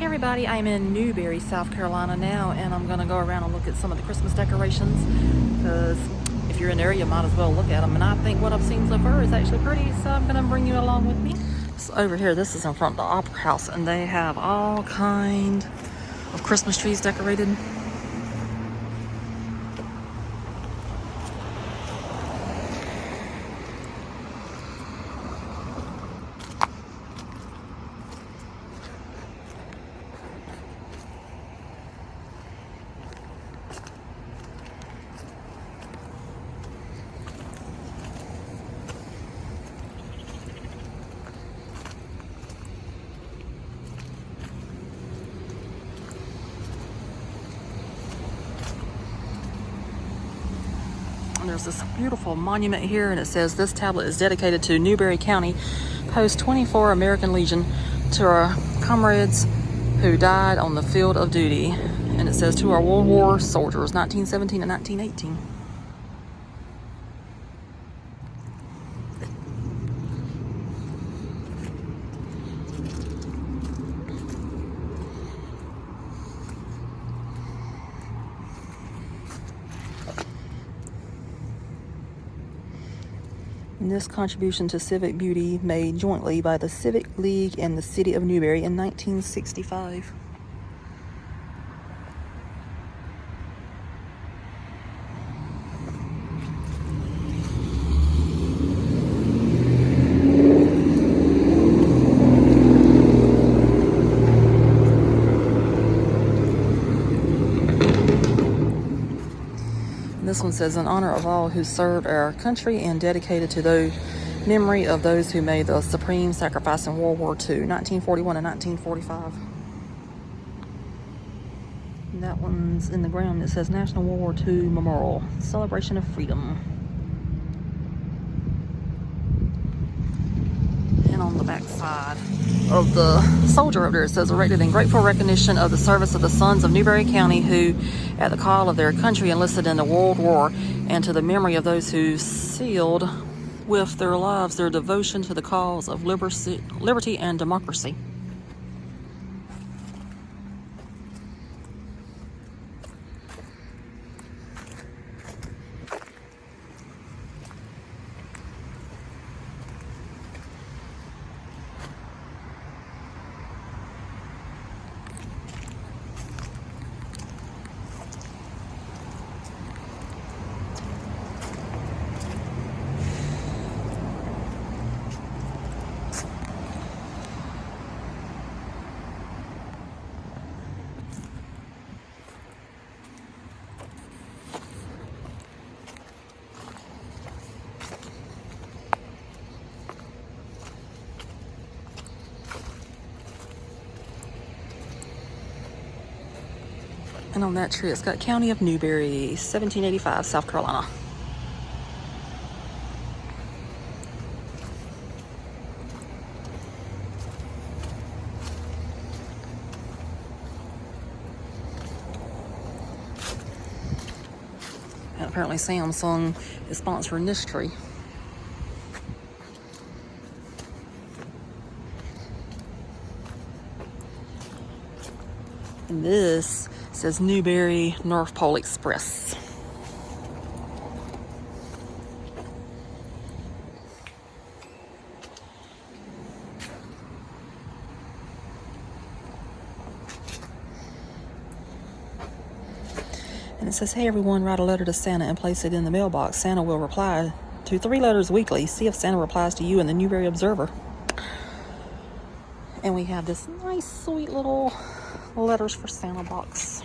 Hey everybody, I'm in Newberry, South Carolina now, and I'm going to go around and look at some of the Christmas decorations, because if you're in the area, you might as well look at them, and I think what I've seen so far is actually pretty, so I'm going to bring you along with me. So over here, this is in front of the Opera House, and they have all kind of Christmas trees decorated. And there's this beautiful monument here, and it says this tablet is dedicated to Newberry County Post 24 American Legion, to our comrades who died on the field of duty. And it says to our World War soldiers, 1917 and 1918. And this contribution to civic beauty made jointly by the Civic League and the City of Newberry in 1965. This one says, in honor of all who served our country and dedicated to the memory of those who made the supreme sacrifice in World War II, 1941 and 1945. And that one's in the ground. It says National World War II Memorial, Celebration of Freedom. And on the back side of the soldier up there, it says, erected in grateful recognition of the service of the sons of Newberry County who, at the call of their country, enlisted in the World War, and to the memory of those who sealed with their lives their devotion to the cause of liberty and democracy. And on that tree, it's got County of Newberry, 1785, South Carolina. And apparently Samsung is sponsoring this tree. And this says Newberry North Pole Express. And it says, hey everyone, write a letter to Santa and place it in the mailbox. Santa will reply to 3 letters weekly. See if Santa replies to you in the Newberry Observer. And we have this nice, sweet little letters for Santa box.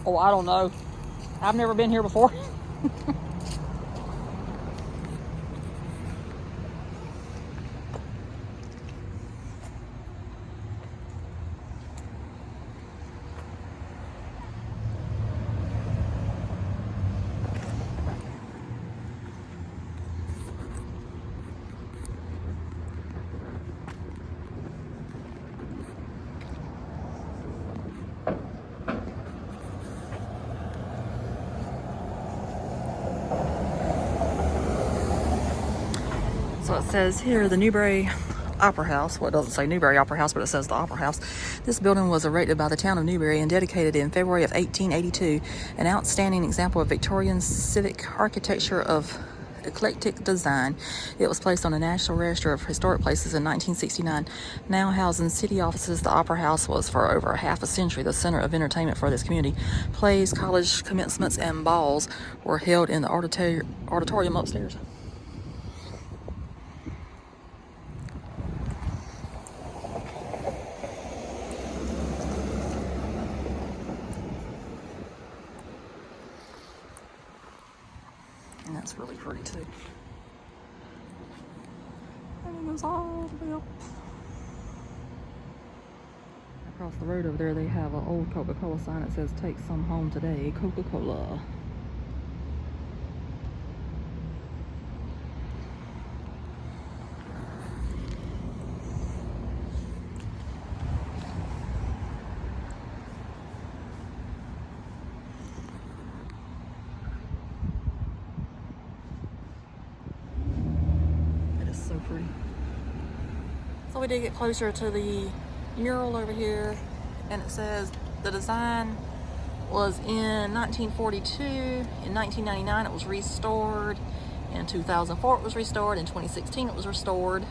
Oh, I don't know. I've never been here before. So it says here, the Newberry Opera House. Well, it doesn't say Newberry Opera House, but it says the Opera House. This building was erected by the town of Newberry and dedicated in February of 1882. An outstanding example of Victorian civic architecture of eclectic design. It was placed on the National Register of Historic Places in 1969. Now housing city offices, the Opera House was for over half a century the center of entertainment for this community. Plays, college commencements, and balls were held in the auditorium upstairs. And that's really pretty too. And it goes all the way up. Across the road over there, they have an old Coca-Cola sign that says, "Take some home today, Coca-Cola." It is so pretty. So we did get closer to the mural over here, and it says the design was in 1942. In 1999 it was restored. In 2004 it was restored. In 2016 it was restored.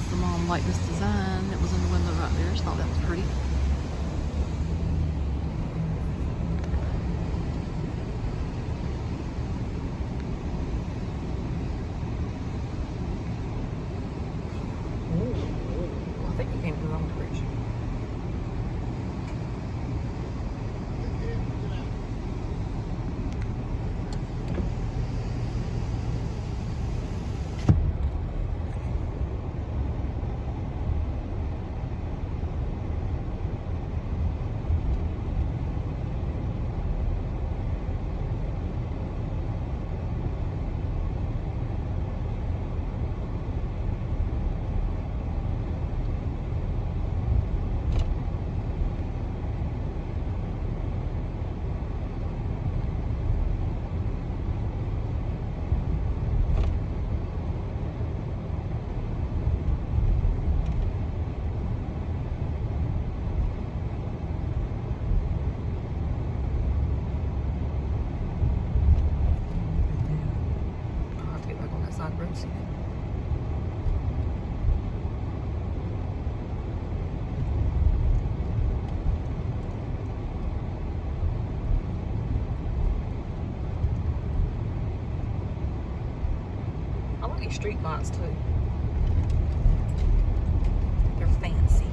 The mom liked this design that was in the window right there. She thought that was pretty. Oh, I think you came to the wrong direction. I like these street lights too. They're fancy.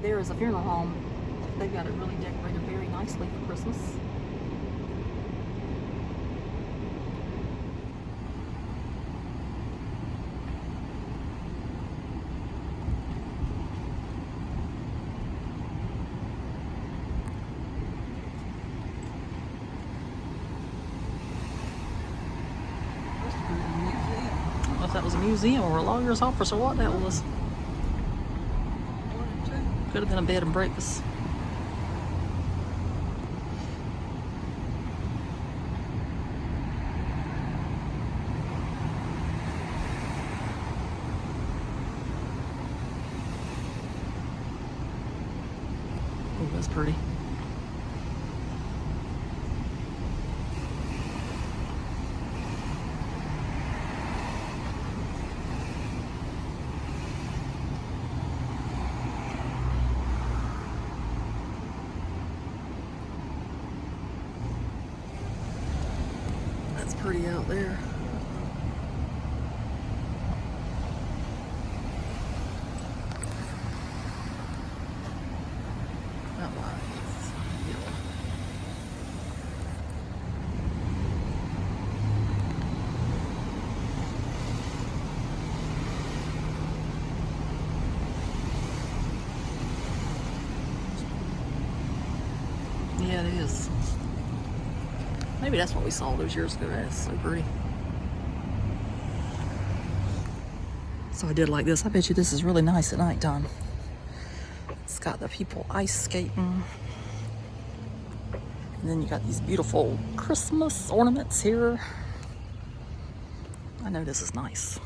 There is a funeral home. They've got it really decorated very nicely for Christmas. I don't know if that was a museum or a lawyer's office or what that was. Could have been a bed and breakfast. Oh, that's pretty. That's pretty out there. Yeah, it is. Maybe that's what we saw those years ago. That's so pretty. So I did like this. I bet you this is really nice at nighttime. It's got the people ice skating. And then you got these beautiful Christmas ornaments here. I know this is nice.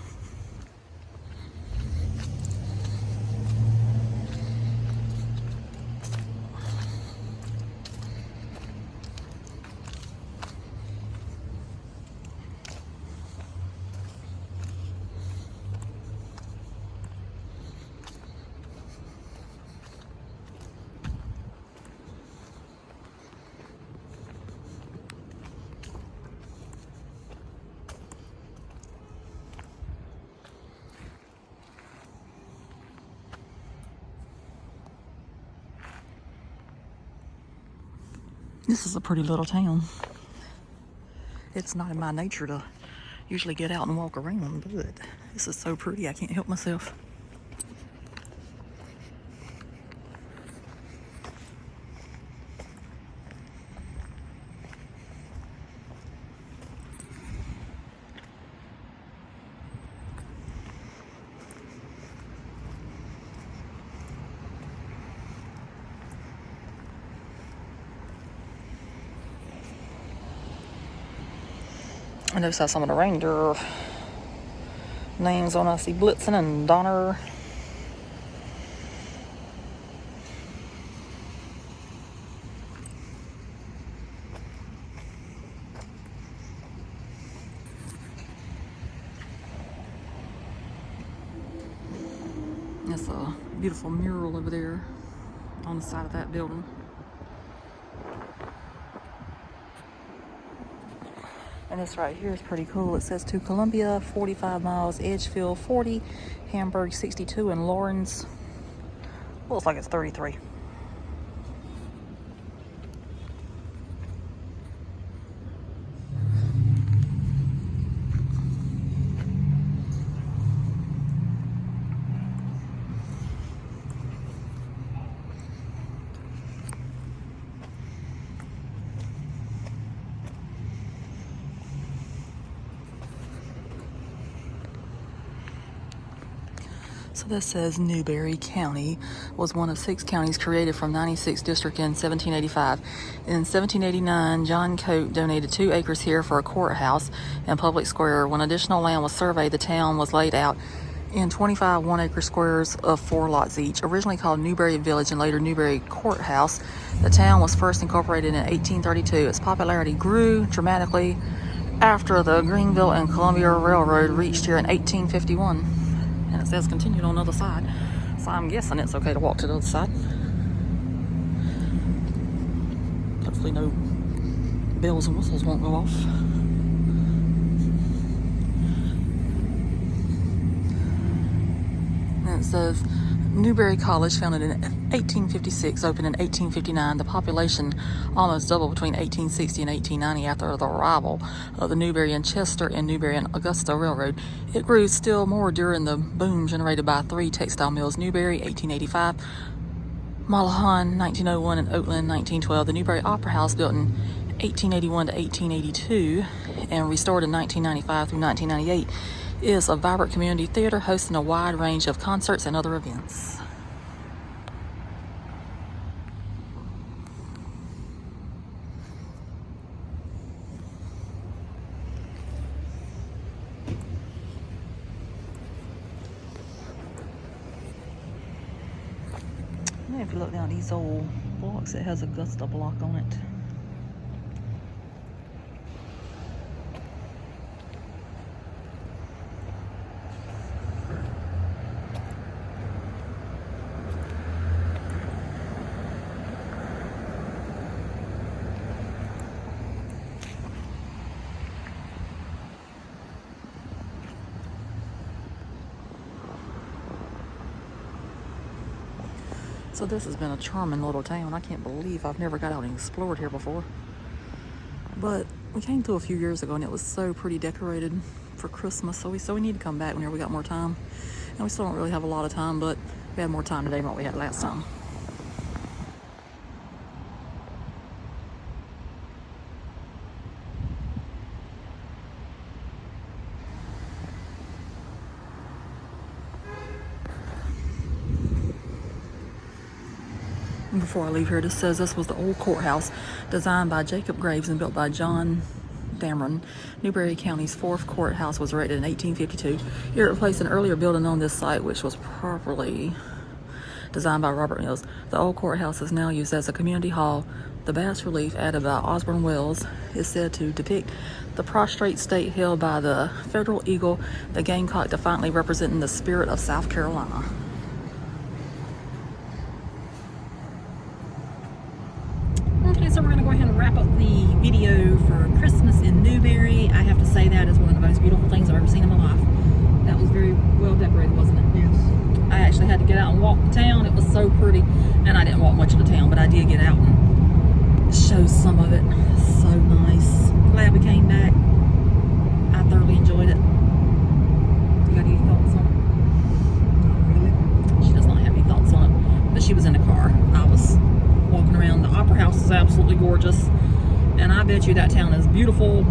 This is a pretty little town. It's not in my nature to usually get out and walk around, but this is so pretty I can't help myself. I noticed how some of the reindeer names on. I see Blitzen and Donner. That's a beautiful mural over there on the side of that building. And this right here is pretty cool. It says to Columbia 45 miles, Edgefield 40, Hamburg 62, and Lawrence looks like it's 33. So this says Newberry County was one of 6 counties created from 96th District in 1785. In 1789, John Coke donated 2 acres here for a courthouse and public square. When additional land was surveyed, the town was laid out in 25 1-acre squares of 4 lots each. Originally called Newberry Village and later Newberry Courthouse, the town was first incorporated in 1832. Its popularity grew dramatically after the Greenville and Columbia Railroad reached here in 1851. And it says continued on the other side. So I'm guessing it's okay to walk to the other side. Hopefully no bells and whistles won't go off. And it says Newberry College, founded in 1856, opened in 1859. The population almost doubled between 1860 and 1890 after the arrival of the Newberry and Chester and Newberry and Augusta Railroad. It grew still more during the boom generated by 3 textile mills: Newberry, 1885, Malahan, 1901, and Oakland, 1912. The Newberry Opera House, built in 1881 to 1882 and restored in 1995 through 1998, is a vibrant community theater hosting a wide range of concerts and other events. If you look down these old blocks, it has a Augusta block on it. So this has been a charming little town. I can't believe I've never got out and explored here before. But we came through a few years ago and it was so pretty decorated for Christmas. So we need to come back whenever we got more time. And we still don't really have a lot of time, but we had more time today than what we had last time. Before I leave here, this says this was the old courthouse designed by Jacob Graves and built by John Dameron. Newberry County's fourth courthouse was erected in 1852. It replaced an earlier building on this site, which was properly designed by Robert Mills. The old courthouse is now used as a community hall. The bas relief added by Osborne Wells is said to depict the prostrate state held by the federal eagle, the gamecock defiantly representing the spirit of South Carolina. Okay, so we're going to go ahead and wrap up the video for Christmas in Newberry. I have to say that is one of the most beautiful things I've ever seen in my life. That was very well decorated, wasn't it? Yes. I actually had to get out and walk the town. It was so pretty. And I didn't walk much of the town, but I did get out and show some of it. So nice. Glad we came back. I thoroughly enjoyed it. You got any thoughts on it? She does not have any thoughts on it. But she was in the car. I was walking around. The Opera House is absolutely gorgeous, and I bet you that town is beautiful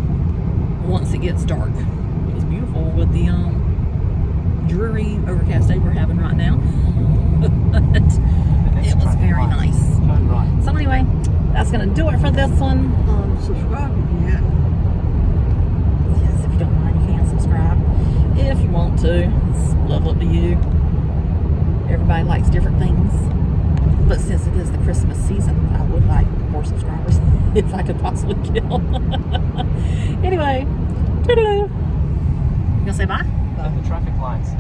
once it gets dark. It was beautiful with the dreary overcast day we're having right now. It was very nice. So anyway, that's gonna do it for this one. Subscribe if you have. Yes, if you don't mind, you can subscribe if you want to. It's love up to you. Everybody likes different things. But since it is the Christmas season, I would like more subscribers if I could possibly get them. Anyway, toodaloo. You gonna say bye? The traffic lights.